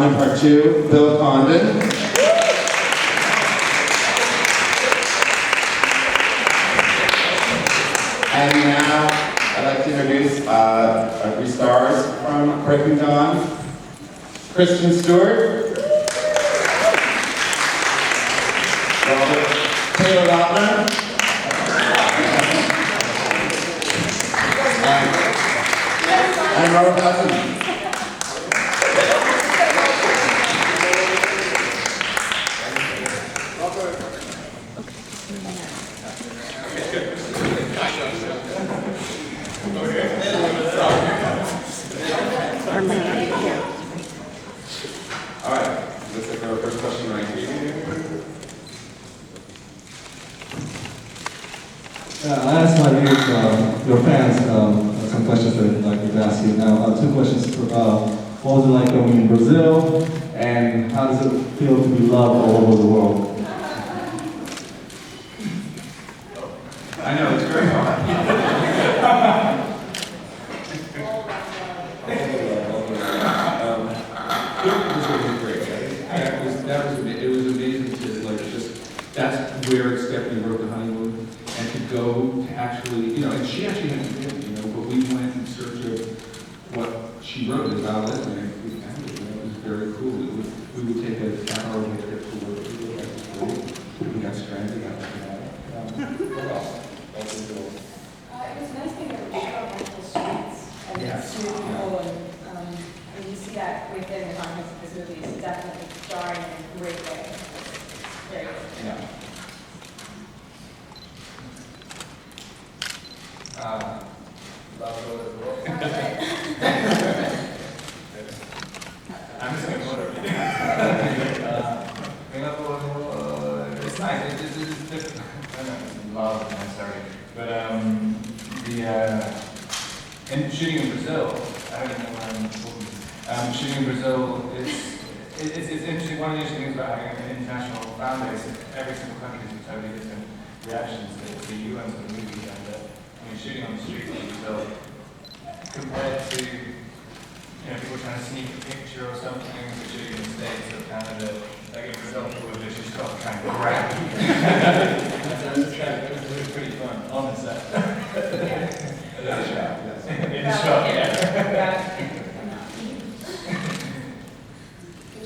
Condon Part 2, Bill Condon. And now I'd like to introduce our three stars from Breaking Dawn. Kristen Stewart. Taylor Lautner. And Robert Pattinson. All right, let's take our first question right here. I asked my viewers, your fans, some questions that I'd like to ask you. Now, two questions. What was it like going in Brazil, and how does it feel to be loved all over the world? I know, it's very hard. It was amazing to like just, that's where Stephanie wrote The Honeymoon, and to go to actually, and she actually had to do it, but we went in search of what she wrote about it, and we found it, it was very cool. We would take a camera and get to work, we got stranded out What else? It was nice being able to show multiple streets and see people, and you see that within the context of this movie. It's definitely starring in a great way. Very good. Yeah. I'm just going to put it. It's nice. It's different. Love, I'm sorry. But and shooting in Brazil, I don't know where I'm talking. Shooting in Brazil, it's interesting. One of the interesting things about having an international fan base, every single country has totally different reactions to you and to the movie. And shooting on the streets in Brazil, compared to people trying to sneak a picture or something, for shooting in the States or Canada, like in Brazil, people would just stop trying to grab you. It was pretty fun on the set. In the shot, yes. In the shot, yeah.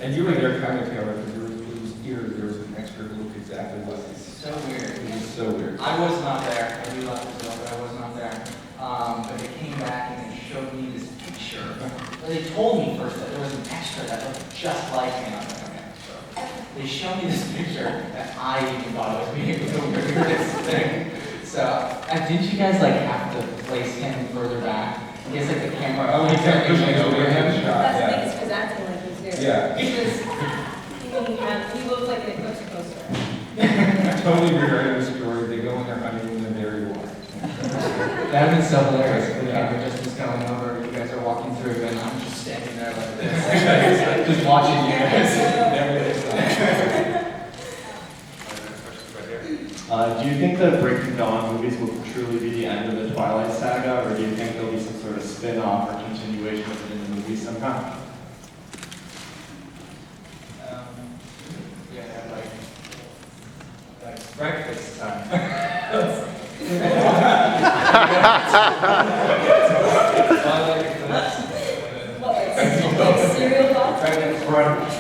And you were there kind of, Taylor, because there was an extra look exactly what it's So weird. It was so weird. I was not there. I do love Brazil, but I was not there. But they came back and they showed me this picture. They told me first that there was an extra that looked just like me. I was like, okay. So they showed me this picture that I even thought was me. It was the weirdest thing. So didn't you guys like have to place him further back? I guess like the camera. Oh, exactly. Pushing over him. That's the thing, it's presenting like he's here. Yeah. He looked like an eclipse poster. Totally regarding the story, they go on their honeymoon and there you are. That would been so hilarious. The camera just was going over. You guys are walking through, and I'm just standing there like this, just watching you guys. Do you think the Breaking Dawn movies will truly be the end of the Twilight saga, or do you think there'll be some sort of spin-off or continuation of it in the movies somehow? Yeah, like breakfast time. Like cereal box? Breakfast brunch.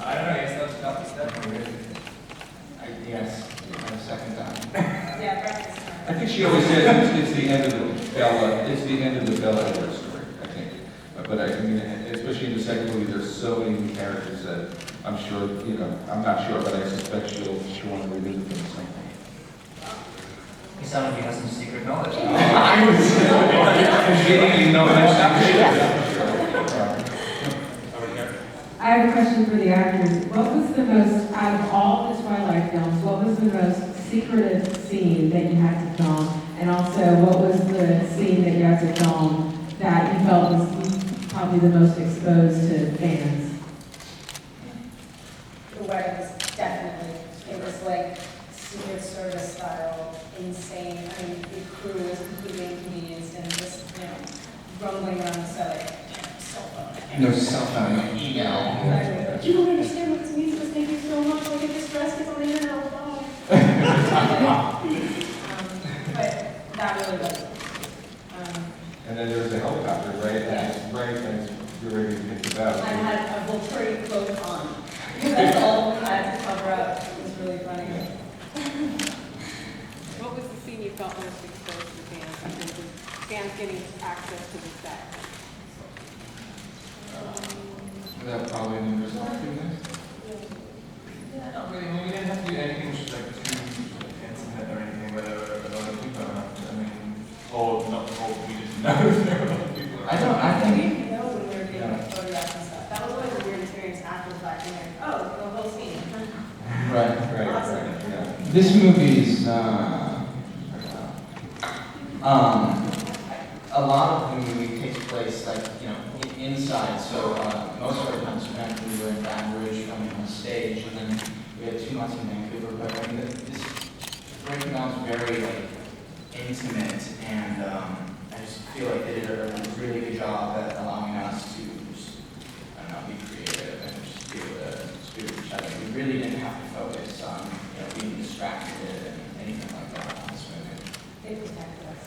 I don't know, I guess that's not the step. Yes, for the second time. Yeah, breakfast time. I think she always said it's the end of the Bella, it's the end of the Bella Edward story, I think. But I mean, especially in the second movie, there's so many new characters that I'm sure, I'm not sure, but I suspect she'll want to revisit them at some point. Some of you have some secret knowledge. I was conveniently no I have a question for the actors. What was the most, out of all the Twilight films, what was the most secretive scene that you had to film? And also, what was the scene that you had to film that you felt was probably the most exposed to fans? The wedding was definitely, it was like Secret Service style, insane scene, I mean, the crew was completely inconvenienced and just, rumbling around the set, like, cell phone. No cell phone, no email. Exactly. You don't understand what this means, but thank you so much, like, if this dress gets on the internet, I'll die. But that really was. And then there was a helicopter, right? Yeah. Right, and you're ready to pick it up. I had a Volturi cloak on. That's all I had to cover up. It was really funny. What was the scene you felt most exposed to fans? In terms of fans getting access to the set? That probably in the result, Yeah, not really. I mean, we didn't have to do anything which was like too intimate or anything where there were a lot of people around. I mean, or not, or we didn't know there were a lot of people around. I We didn't know when we were getting photographs and stuff. That was always a weird experience after the fact. You're like, oh, the whole scene. Right, Awesome. yeah. This movie's, a lot of the movie takes place like, inside. So most of our time spent, we were in Baton Rouge filming on stage, and then we had 2 months in Vancouver. But I mean, this Breaking Dawn is very like intimate, and I just feel like they did a really good job at allowing us to just, I don't know, be creative and just be able to speak with each other. We really didn't have to focus on being distracted and anything like that on this movie. They protected us.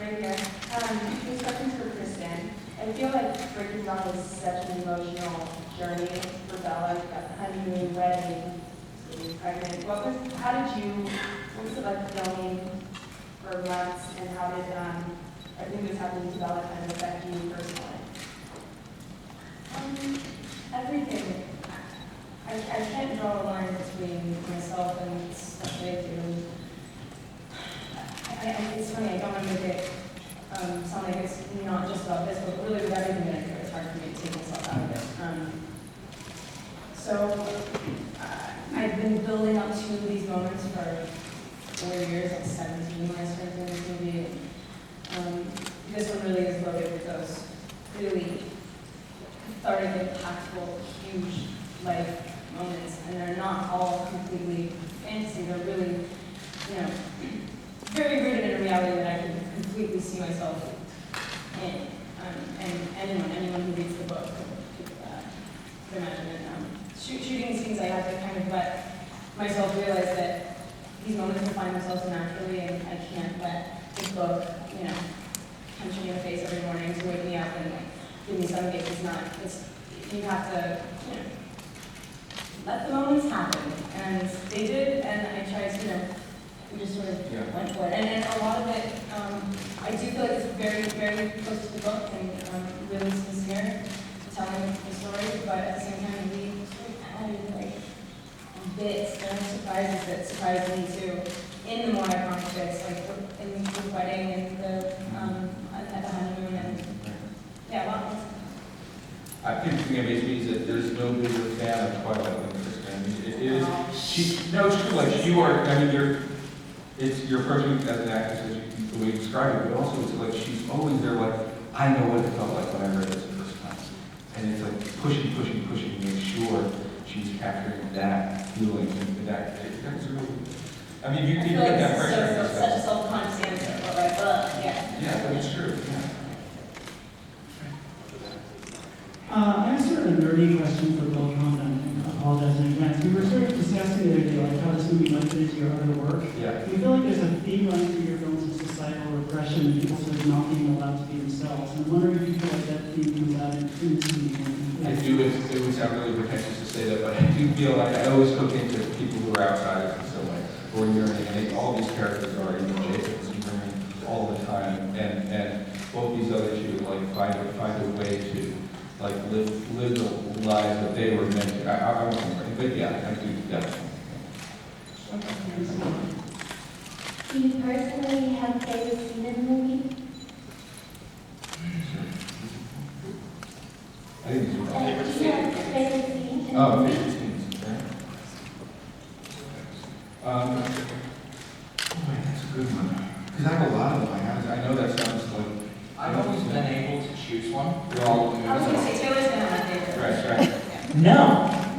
Right here. This question's for Kristen. I feel like Breaking Dawn was such an emotional journey for Bella. Honeymoon, wedding, getting pregnant. What was it like filming for months, and how did everything that's happening to Bella kind of affect you personally? Everything. I can't draw a line between myself and stuff they do. It's funny, I don't want to make it sound like it's not just about this, but really with everything that I do, it's hard for me to take myself out of it. So I've been building up to these moments for 4 years, like 17 when I started doing this movie. This one really is loaded with those really cathartic, impactful, huge life moments, and they're not all completely fantasy. They're really, very rooted in a reality that I can completely see myself in. And anyone who reads the book could imagine it. Shooting scenes, I had to kind of let myself realize that these moments will find themselves naturally, and I can't let the book, punch me in the face every morning to wake me up and give me some gift. You have to, let the moments happen. And they did, and I tried to, we just sort of went for it. And a lot of it, I do feel like it's very, very close to the book and really sincere telling the story, but at the same time, we sort of added like bits and surprises that surprised me too in the more iconic bits, like in the wedding and the at the honeymoon and well. I think the thing that makes me is that there's no bigger fan of Twilight than Kristen. I mean, it is. No, it's true. Like you are. I mean, you're approaching as an actress as the way you describe it, but also it's like she's always there. Like I know what it felt like when I read this the first time, and it's like pushing to make sure she's capturing that feeling and that. That's really. I mean, you get that pressure. Such a self-conscious answer, but like, yeah. Yeah, but it's true. Yeah. I have sort of a nerdy question for Bill Condon, and I apologize in advance. We were sort of discussing the other day, like how this movie might fit into your other work. Yeah. We feel like there's a theme running through your films of societal repression and people sort of not being allowed to be themselves. And I'm wondering if you feel like that theme comes out in this movie. I do. It would sound really pretentious to say that, but I do feel like I always hook into people who are outsiders in some way, or yearning. And all these characters are even Jacob and yearning all the time, and both these other two like find a way to like live the lives that they were meant to. I wasn't ready, but yeah, I do definitely. Do you personally have a favorite scene in the movie? I think these were all Do you have a favorite scene? favorite scenes, right? That's a good one. Because I have a lot of them. I know that sounds like. I've always been able to choose one. They're all I was going to say, Taylor's been my favorite. Right. No!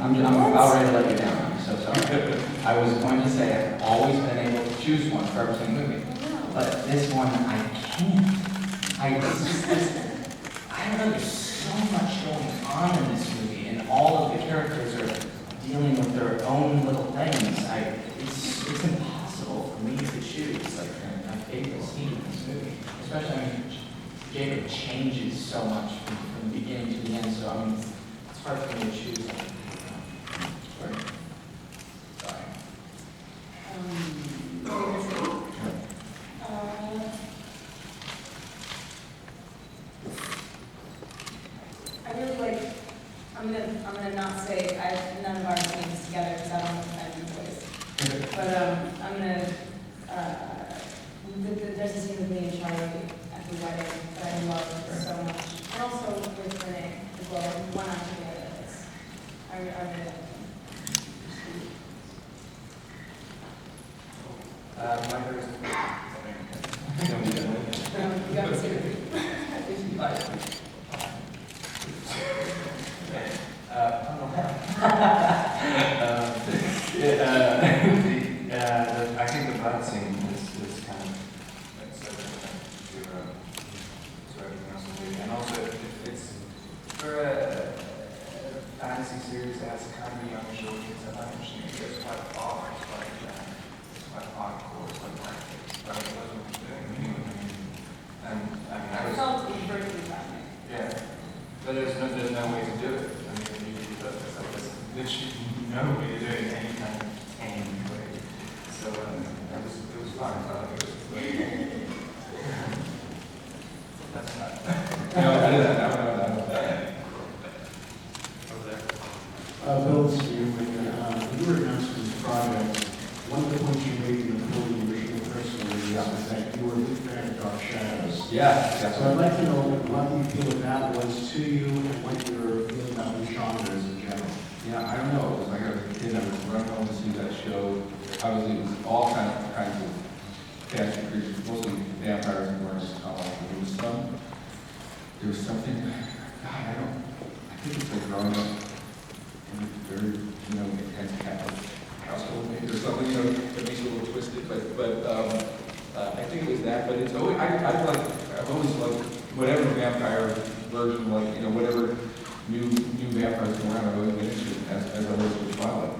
I'm about ready sorry to let you down. I'm so sorry. I was going to say I've always been able to choose one for every single movie, but this one I can't. I don't know. There's so much going on in this movie, and all of the characters are dealing with their own little things. It's impossible for me to choose like a favorite scene in this movie, especially. I mean, Jacob changes so much from the beginning to the end, so I mean, it's hard for me to choose. Sorry. I really like, I'm gonna not say, none of our scenes together, because I don't know if I have voice. But, I'm gonna, there's a scene with me and Charlie at the wedding that I love so much. And also with Renee as well, one after the other. I really like them. My first. You got to see it. I think the blood scene is kind of so different to everything else in the movie. And also, it's for a fantasy series that has a kind of young children, so I'm interested. It goes quite far. It's quite hardcore. It's quite graphic. But it wasn't what you're doing. And I mean, I was. felt inverted that way. Yeah, but there's no way to do it. I mean, you do this. There's literally no way to do it in any kind of tame way. So it was fun. I thought it was great. That's not. No, I didn't. Over there. Bill, it's you. When you were announcing this project, one of the points you made in the film original personally is that you were a big fan of Dark Shadows. Yeah, So I'd like to know what you feel that was to you and what you're feeling about the genres in general. Yeah, I don't know. It was like I was a kid. I was running home to see that show. Obviously, it was all kinds of fantastic creatures, mostly vampires and worms. There was something. God, I think it's like growing up in a very, intense Catholic household, maybe, or something. That makes it a little twisted. But I think it was that. But it's always I've always liked whatever vampire version, whatever new vampires come around. I've always been interested as I was with Twilight.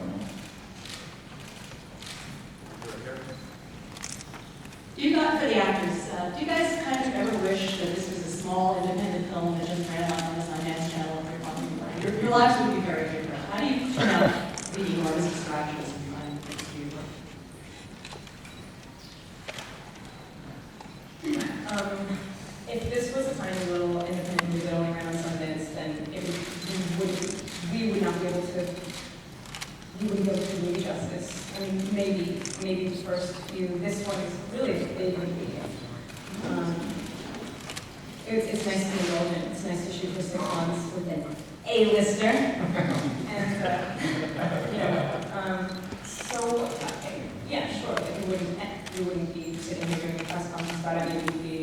Do you guys, for the actors, do you guys kind of ever wish that this was a small independent film that just ran out on the Sundance Channel if you're probably your lives would be very different. How do you turn out the enormous distractions and trying to fix you? If this was a tiny little independent movie that only ran on Sundance, then we would not be able to, you wouldn't be able to do it justice. I mean, maybe the first few, this one is really a big movie. It's nice to be indulgent. It's nice to shoot for 6 months with an A-lister. And, so, yeah, sure, you wouldn't be sitting here doing a press conference about it. You'd be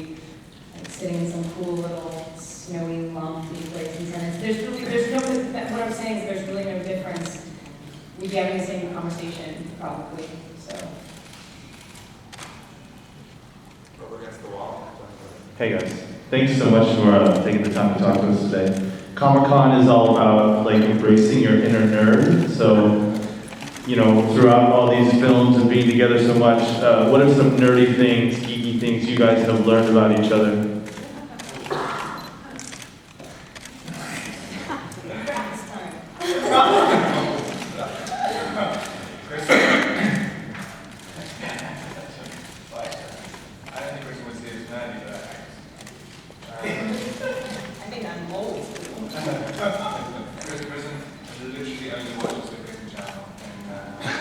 sitting in some cool little snowy, lofty place in Sundance. What I'm saying is there's really no difference. We'd be having the same conversation, probably, so. Over against the wall. Hey guys, thanks so much for taking the time to talk to us today. Comic-Con is all about embracing your inner nerd. So, throughout all these films and being together so much, what are some nerdy things, geeky things you guys have learned about each other?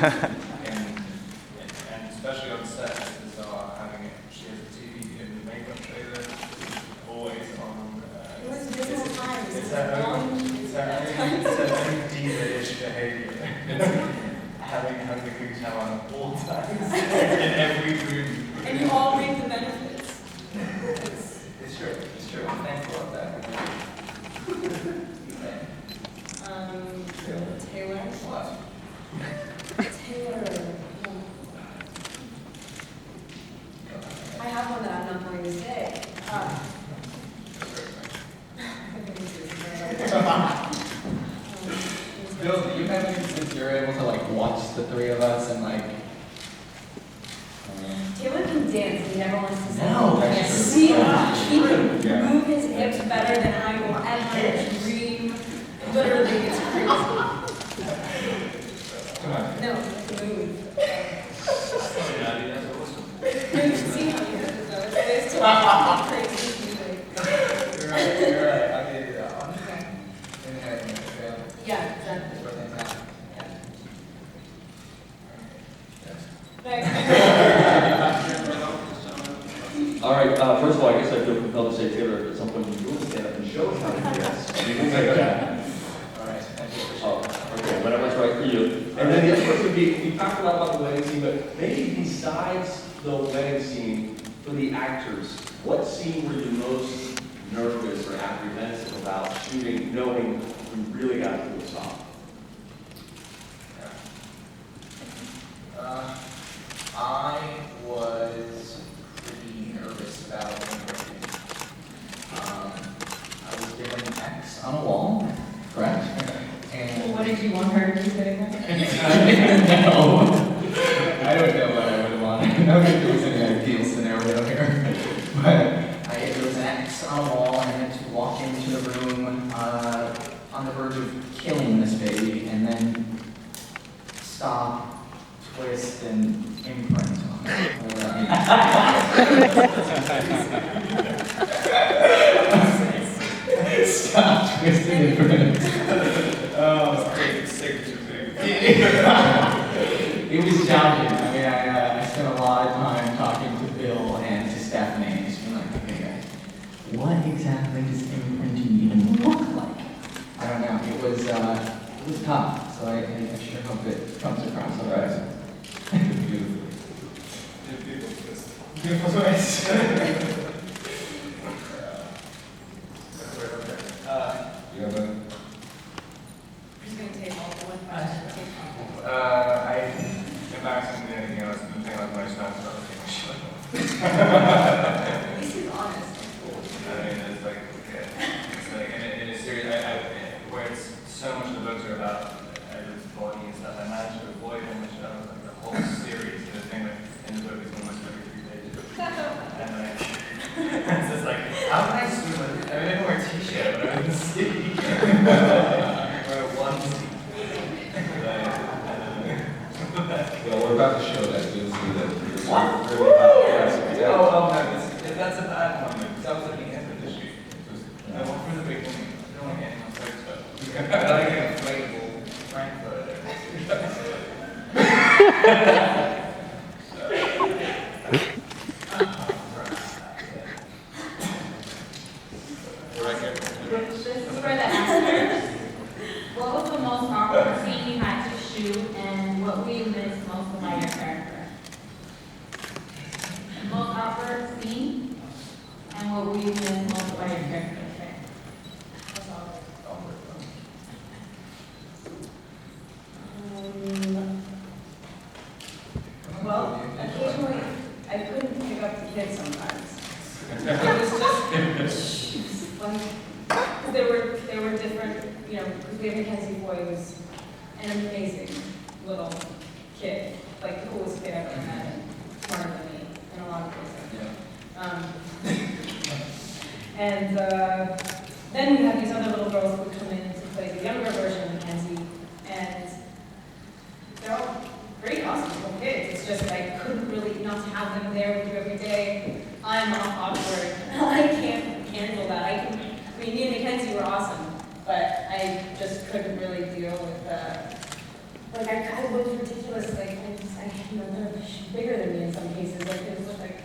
And especially on set, having she has a TV in the makeup trailer, always on. It was dismal times. It's her own diva-ish behavior. having the King Tower on all times in every room. And you all reap the benefits. It's true. Thanks a lot, that. Taylor. What? I have one that I'm not going to say. Bill, do you have any since you're able to like watch the three of us and like? Taylor can dance, he never wants to say. No, I that's see true. him, he can move his hips better than I will ever dream. Literally, it's crazy. Come on. No, move. Yeah, that's awesome. You see how he does it though, it's totally crazy music. You're right, I'll give you that one. Yeah, exactly. All right, first of all, I guess I feel compelled to say, Taylor, at some point you will stand up and show us how to dance. You can take that. All right, thank you. Oh, okay, whatever's right for you. And then the other question would be, we talked a lot about the wedding scene, but maybe besides the wedding scene, for the actors, what scene were you most nervous or apprehensive about shooting, knowing we really got to do a song? I was pretty nervous about working. I was given an X on a wall, correct? And What did you want her to say? I don't know what I would want. I don't think there was any ideal scenario here. But there was an X on a wall, and I had to walk into the room on the verge of killing this baby, and then stop, twist, and imprint on it. Stop, twist, and imprint. Oh, it was challenging. I mean, I spent a lot of time talking to Bill and to Stephanie, just being like, okay guys, what exactly does imprinting even look like? I don't know. It was tough, so I sure hope it comes across all right. Beautiful choice. You have a... Who's going to take all the one question? I embarrassing than anything else. I'm thinking like my stuff, so I'll take my shit. At least he's honest. I mean, it's like, okay. It's like, and it's serious, where it's so much of the books are about Edward's body and stuff, I managed to avoid how much of like the whole series, the thing that in the book is almost every 3 pages. And like, it's just like, how can I swim with, I mean, I didn't wear a t-shirt, but I didn't see. Wear a onesie. Well, we're about to show that, you'll see that. What? Oh, no, that's a bad one. That was at the end of the shoot. I went for the beginning. I don't want to get anyone sick, but I like an inflatable Frankfurt. This is for the actors. What was the most awkward scene you had to shoot, and what will you miss most about your character? Most awkward scene, and what will you miss most about your character? Well, occasionally, I couldn't pick up the kids sometimes. It was just, like, they were different, you know, because we have Mackenzie Boy, who was an amazing little kid, like the coolest kid I've ever met, and smarter than me in a lot of ways. And then we have these other little girls who come in to play the younger version of Mackenzie, and they're all great, awesome little kids. It's just that I couldn't really, not to have them there with you every day. I'm awkward. I can't handle that. I mean, me and Mackenzie were awesome, but I just couldn't really deal with like I looked ridiculous. Like you know, they're bigger than me in some cases. Like it was like,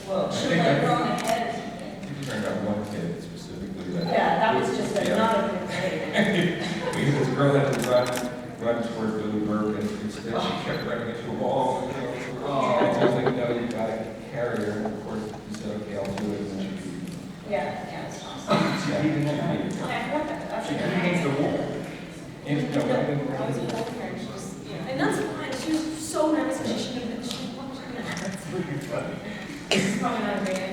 Well, I should think like grow on my head. I think you turned out one kid specifically that. Yeah, that was just not a good day. Because this girl had to run towards Billy Burke, and instead she kept running into a wall. You know, I was like, no, you gotta carry her. And of course, you said, okay, I'll do it. And she Yeah, it's awesome. she even had me. I forgot that. That's She like, came against the wall. And, no, right in I was front of holding her, and she just, you know, and not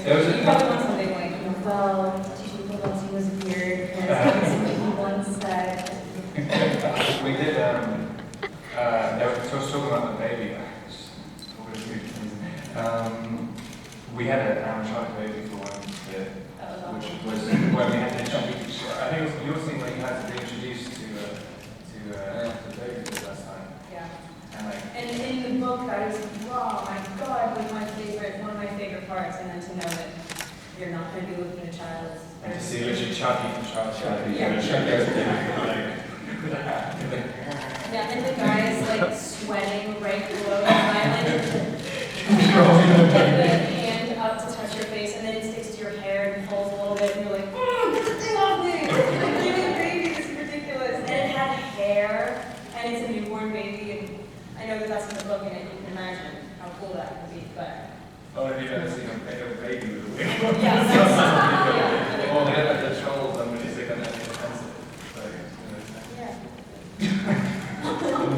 There was You a, probably want something like, well, teaching people once he was weird, and something he once said. we did, there was talking about the baby. We had an animatronic baby for one year, which was where we had to introduce. I think it was your scene where you had to be introduced to the baby for the first time. Yeah. And like, And in the book, that is, oh my God, like one of my favorite parts, and then to know that you're not going to be looking at a child. and to see Richard Chucky from Charles Chucky. Yeah. Yeah, and the guy is like sweating right below the island. Get the hand up to touch your face, and then it sticks to your hair and pulls a little bit, and you're like, oh, get this thing off me! Like, giving a baby, this is ridiculous. And it had hair, and it's a newborn baby, and I know that that's in the book, and you can imagine how cool that would be, but. Oh, have you ever seen a baby with a wig? Yeah, that's, Well, they have like the trolls and when you stick on that pencil. yeah.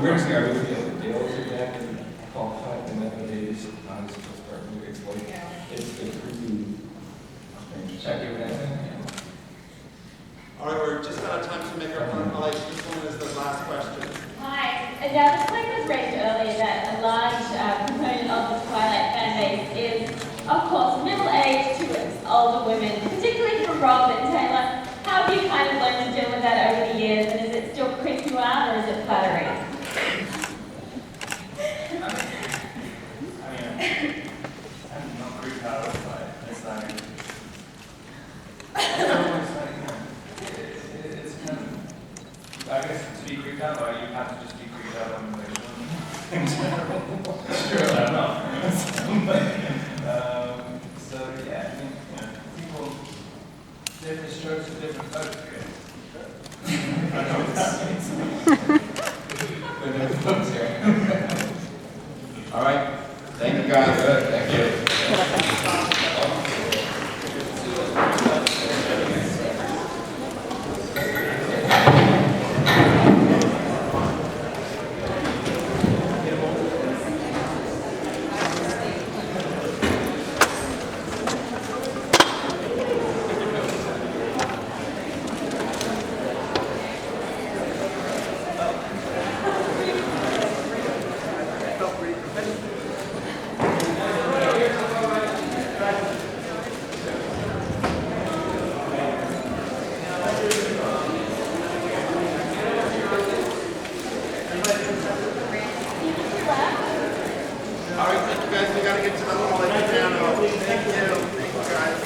We're just going to look at the deals back and qualify the methods on this part of the exploit. It's pretty strange. Check your answer. All right, we're just out of time to make our phone call. This one is the last question. Hi. Now, the point was raised earlier that a large component of the Twilight fan base is, of course, middle-aged to older women, particularly for Rob and Taylor. How have you kind of learned to deal with that over the years, and is it still creep you out, or is it flattering? I'm not creeped out, but it's like, it's kind of, I guess to be creeped out, like, you have to just be creeped out on the in general. Sure, I don't know. So, yeah, I mean, people, different strokes for different folks, I guess. I don't know what that means. But different folks here. All right. Thank you, guys. Thank you. All right, thank you, guys. We got to get to the hall at the piano. Thank you. Thank you, guys.